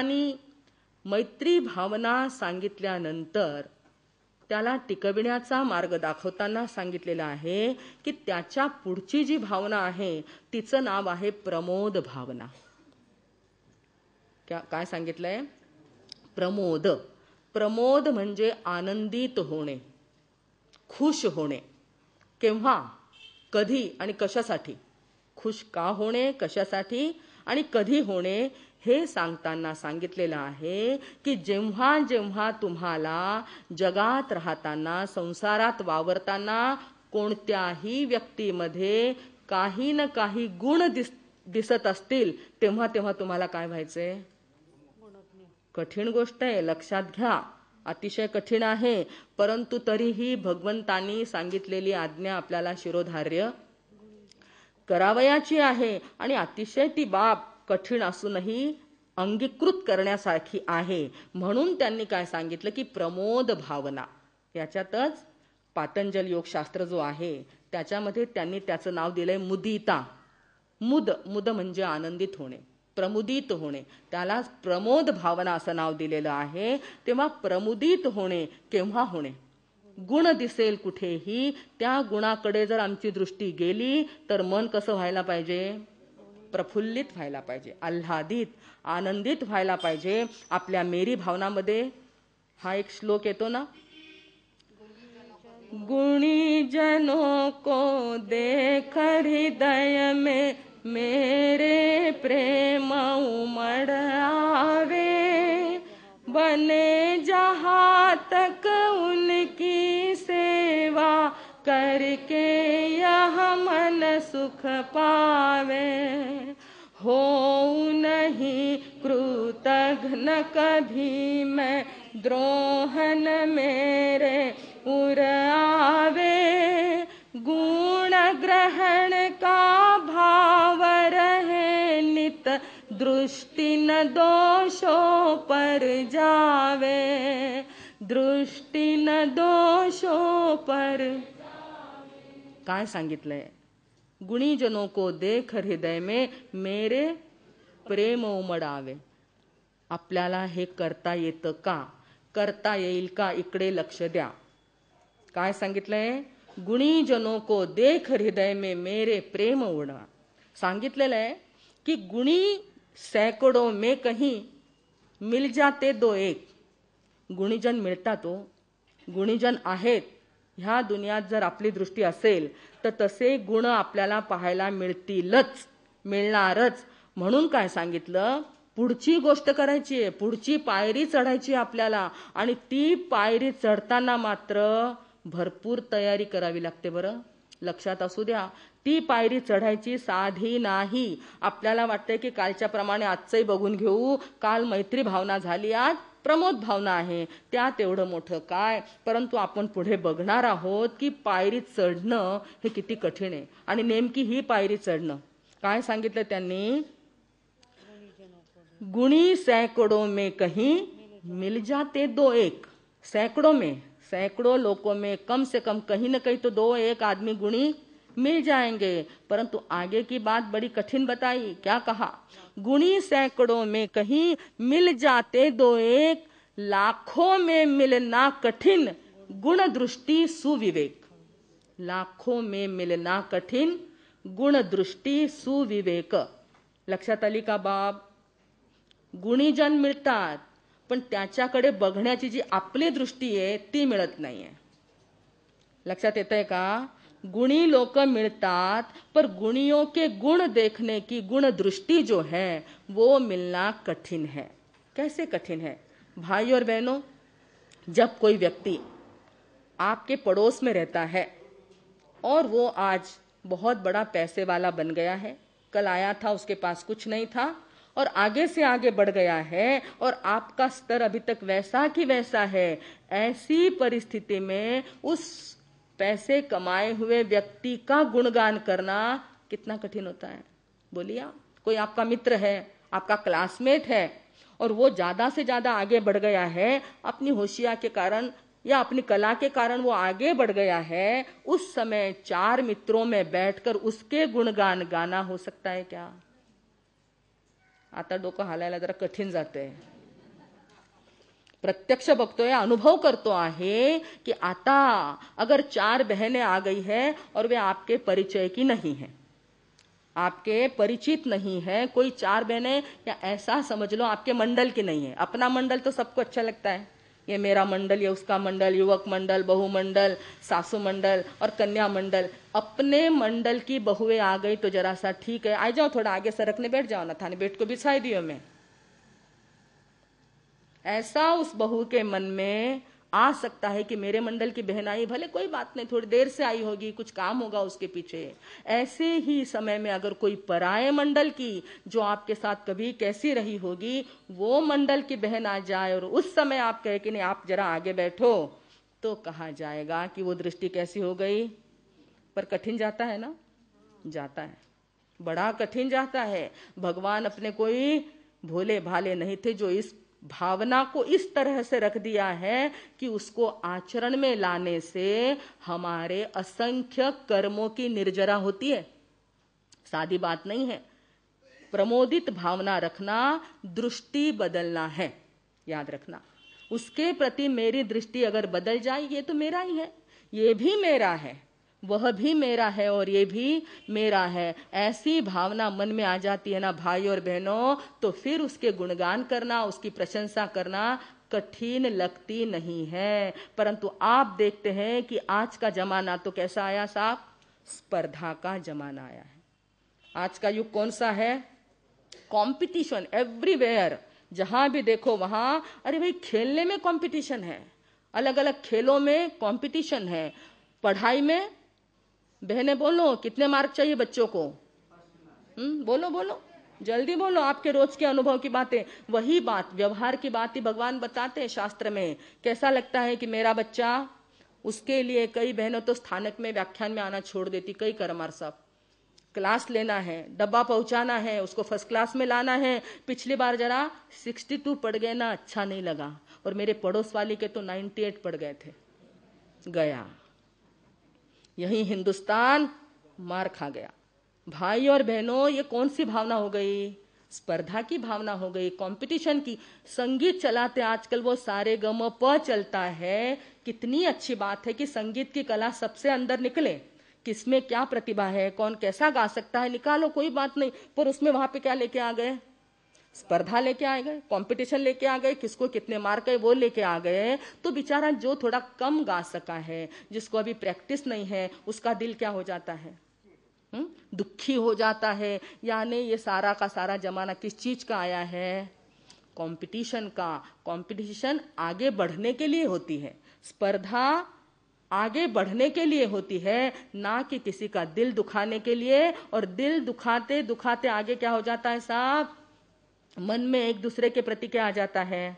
आणि मैत्री भावना सांगितल्यानंतर त्याला टिकविण्याचा मार्ग दाखवताना सांगितलेला आहे की त्याच्या पुढची जी भावना आहे तिचं नाव आहे प्रमोद भावना. काय सांगितलंय? प्रमोद. प्रमोद म्हणजे आनंदित होणे, खुश होणे. केव्हा, कधी आणि कशासाठी? खुश का होणे, कशासाठी आणि कधी होणे हे सांगताना सांगितलेलं आहे की जेव्हा जेव्हा तुम्हाला जगात राहताना, संसारात वावरताना कोणत्याही व्यक्तीमध्ये काही ना काही गुण दिसत असतील तेव्हा तेव्हा तुम्हाला काय व्हायचंय? कठीण गोष्ट आहे, लक्षात घ्या, अतिशय कठीण आहे. परंतु तरीही भगवंतांनी सांगितलेली आज्ञा आपल्याला शिरोधार्य करावयाची आहे आणि अतिशय ती बाब कठीण असूनही अंगीकृत करण्यासारखी आहे. म्हणून त्यांनी काय सांगितलं की प्रमोद भावना. याच्यातच पातंजल योगशास्त्र जो आहे त्याच्यामध्ये त्यांनी त्याचं नाव दिलंय मुदिता. मुद म्हणजे आनंदित होणे, प्रमुदित होणे, त्याला प्रमोद भावना असं नाव दिलेलं आहे. तेव्हा प्रमुदित होणे केव्हा होणे? गुण दिसेल कुठेही त्या गुणाकडे जर आमची दृष्टी गेली तर मन कसं व्हायला पाहिजे? प्रफुल्लित व्हायला पाहिजे, आल्हादित, आनंदित व्हायला पाहिजे. आपल्या मेरी भावनामध्ये हा एक श्लोक येतो ना, गुणी जनों को देख हृदय में मेरे प्रेम उमड़ आवे, बने जहाँ तक उनकी सेवा करके यह मन सुख पावे, हो नहीं कृतघ्न कभी मैं द्रोहन मेरे उर आवे, गुण ग्रहण का भाव रहे नित, दृष्टि न दोषों पर जावे, दृष्टि न दोषों पर. काय सांगितलंय? गुणीजनों को देख हृदय में मेरे प्रेम उमडावे. आपल्याला हे करता येतं का? करता येईल का? इकडे लक्ष द्या. काय सांगितलंय? गुणीजनों को देख हृदय में मेरे प्रेम उमडा. सांगितलेलं आहे की गुणी सैकड़ों में कहीं मिल जाते दो एक. गुणीजन मिळतात, गुणीजन आहेत ह्या दुनियात जर आपली दृष्टी असेल तर तसे गुण आपल्याला पाहायला मिळतीलच, मिळणारच. म्हणून काय सांगितलं? पुढची गोष्ट करायची आहे, पुढची पायरी चढायची आपल्याला. आणि ती पायरी चढताना मात्र भरपूर तयारी करावी लागते. बरं लक्षात असू द्या, ती पायरी चढायची साधी नाही. आपल्याला वाटतंय की कालच्या प्रमाणे आजचंही बघून घेऊ, काल मैत्री भावना झाली, आज प्रमोद भावना आहे, त्यात एवढं मोठं काय. परंतु आपण पुढे बघणार आहोत की पायरी चढणं हे किती कठीण आहे. आणि नेमकी ही पायरी चढणं काय सांगितलं त्यांनी? गुणी सैकड़ों में कहीं मिल जाते दो एक. सैकड़ों में, सैकड़ों लोगों में कम से कम कहीं न कहीं तो दो एक आदमी गुणी मिल जाएंगे. परंतु आगे की बात बड़ी कठिन बताई. क्या कहा? गुणी सैकड़ों में कहीं मिल जाते दो एक, लाखों में मिलना कठिन, गुण दृष्टि सुविवेक. लाखों में मिलना कठिन, गुण दृष्टि सुविवेक. लक्षात आली का बाब? गुणीजन मिळतात पण त्याच्याकडे बघण्याची जी आपली दृष्टी आहे ती मिळत नाहीये. लक्षात येतंय का? गुणी लोग मिलतात पर गुणियों के गुण देखने की गुण दृष्टि जो है वो मिलना कठिन है. कैसे कठिन है? भाई और बहनों, जब कोई व्यक्ति आपके पड़ोस में रहता है और वो आज बहुत बड़ा पैसे वाला बन गया है, कल आया था उसके पास कुछ नहीं था और आगे से आगे बढ़ गया है और आपका स्तर अभी तक वैसा की वैसा है, ऐसी परिस्थिति में उस पैसे कमाए हुए व्यक्ति का गुणगान करना कितना कठिन होता है? बोलिए आप. कोई आपका मित्र है, आपका क्लासमेट है और वो ज्यादा से ज्यादा आगे बढ़ गया है, अपनी होशियारी के कारण या अपनी कला के कारण वो आगे बढ़ गया है, उस समय चार मित्रों में बैठकर उसके गुणगान गाना हो सकता है क्या? आता डोकं हालायला जरा कठीण जातंय. प्रत्यक्ष बघतोय, अनुभव करतो आहे की आता अगर 4 बहनें आ गई है और वे आपके परिचय की नहीं है, आपके परिचित नहीं है, कोई 4 बहनें या ऐसा समझ लो आपके मंडल की नहीं है। अपना मंडल तो सबको अच्छा लगता है, ये मेरा मंडल, ये उसका मंडल, युवक मंडल, बहु मंडल, सासू मंडल और कन्या मंडल। अपने मंडल की बहुएं आ गई तो जरा सा ठीक है, आ जाओ थोड़ा आगे सरकने बैठ जाओ ना, थाने बेट को बिछाई दियो मैं। ऐसा उस बहू के मन में आ सकता है कि मेरे मंडल की बहन आई, भले कोई बात नहीं, थोड़ी देर से आई होगी, कुछ काम होगा उसके पीछे। ऐसे ही समय में अगर कोई पराये मंडल की, जो आपके साथ कभी कैसी रही होगी, वो मंडल की बहन आ जाए और उस समय आप कहे कि नहीं आप जरा आगे बैठो, तो कहा जाएगा कि वो दृष्टि कैसी हो गई। पर कठिन जाता है ना, जाता है, बड़ा कठिन जाता है। भगवान अपने कोई भोले भाले नहीं थे जो इस भावना को इस तरह से रख दिया है कि उसको आचरण में लाने से हमारे असंख्य कर्मों की निर्जरा होती है। सादी बात नहीं है। प्रमोदित भावना रखना, दृष्टि बदलना है, याद रखना। उसके प्रति मेरी दृष्टि अगर बदल जाए, ये तो मेरा ही है, ये भी मेरा है, वह भी मेरा है और ये भी मेरा है, ऐसी भावना मन में आ जाती है ना भाई और बहनों, तो फिर उसके गुणगान करना, उसकी प्रशंसा करना कठिन लगती नहीं है। परंतु आप देखते हैं कि आज का जमाना तो कैसा आया साहब, स्पर्धा का जमाना आया है। आज का युग कौन सा है, कंपटीशन एवरीवेयर, जहां भी देखो वहां, अरे भाई खेलने में कंपटीशन है, अलग अलग खेलों में कंपटीशन है, पढ़ाई में, बहनें बोलो कितने मार्क चाहिए बच्चों को, बोलो बोलो जल्दी बोलो, आपके रोज के अनुभव की बातें। वही बात, व्यवहार की बात ही भगवान बताते हैं शास्त्र में। कैसा लगता है कि मेरा बच्चा, उसके लिए कई बहनों तो स्थानक में व्याख्यान में आना छोड़ देती, कई करमार साहब, क्लास लेना है, डब्बा पहुंचाना है, उसको फर्स्ट क्लास में लाना है। पिछली बार जरा 62 पड़ गए ना, अच्छा नहीं लगा, और मेरे पड़ोस वाली के तो 98 पड़ गए थे, गया। यही हिंदुस्तान मार खा गया। भाई और बहनों, ये कौन सी भावना हो गई, स्पर्धा की भावना हो गई, कंपटीशन की। संगीत चलाते आजकल वो सारे गम प चलता है, कितनी अच्छी बात है कि संगीत की कला सबसे अंदर निकले, किसमें क्या प्रतिभा है, कौन कैसा गा सकता है, निकालो, कोई बात नहीं। पर उसमें वहां पे क्या लेके आ गए, स्पर्धा लेके आ गए, कंपटीशन लेके आ गए, किसको कितने मार्क है वो लेके आ गए। तो बेचारा जो थोड़ा कम गा सका है, जिसको अभी प्रैक्टिस नहीं है, उसका दिल क्या हो जाता है, दुखी हो जाता है। यानी ये सारा का सारा जमाना किस चीज का आया है, कंपटीशन का। कंपटीशन आगे बढ़ने के लिए होती है, स्पर्धा आगे बढ़ने के लिए होती है, ना कि किसी का दिल दुखाने के लिए। और दिल दुखाते दुखाते आगे क्या हो जाता है साहब, मन में एक दूसरे के प्रति क्या आ जाता है,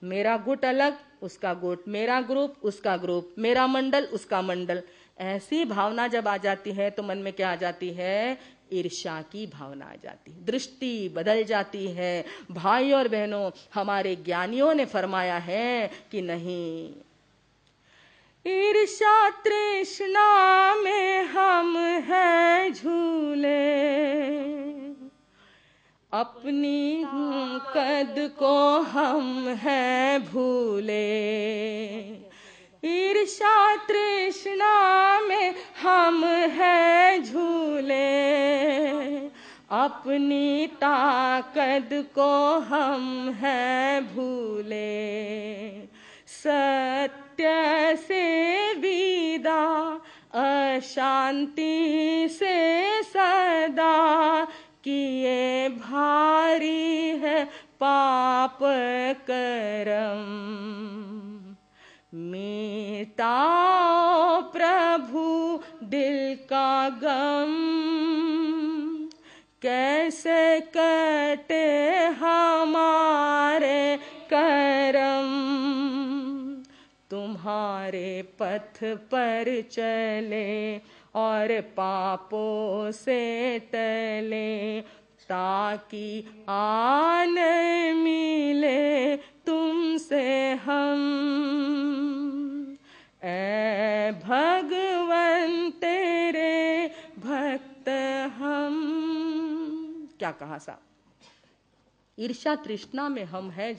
मेरा गुट अलग उसका गुट, मेरा ग्रुप उसका ग्रुप, मेरा मंडल उसका मंडल। ऐसी भावना जब आ जाती है तो मन में क्या आ जाती है, ईर्ष्या की भावना आ जाती है, दृष्टि बदल जाती है। भाई और बहनों, हमारे ज्ञानियों ने फरमाया है कि नहीं, ईर्ष्या तृष्णा में हम हैं झूले, अपनी कद को हम हैं भूले। ईर्ष्या तृष्णा में हम हैं झूले, अपनी ताकत को हम हैं भूले। सत्य से विदा, अशांति से सदा, किए भारी है पाप करम। मिटाओ प्रभु दिल का गम, कैसे कटे हमारे करम। तुम्हारे पथ पर चले और पापों से टले, ताकि आन मिले तुमसे हम। ऐ भगवन तेरे भक्त हम। क्या कहा साहब, ईर्ष्या तृष्णा में हम हैं।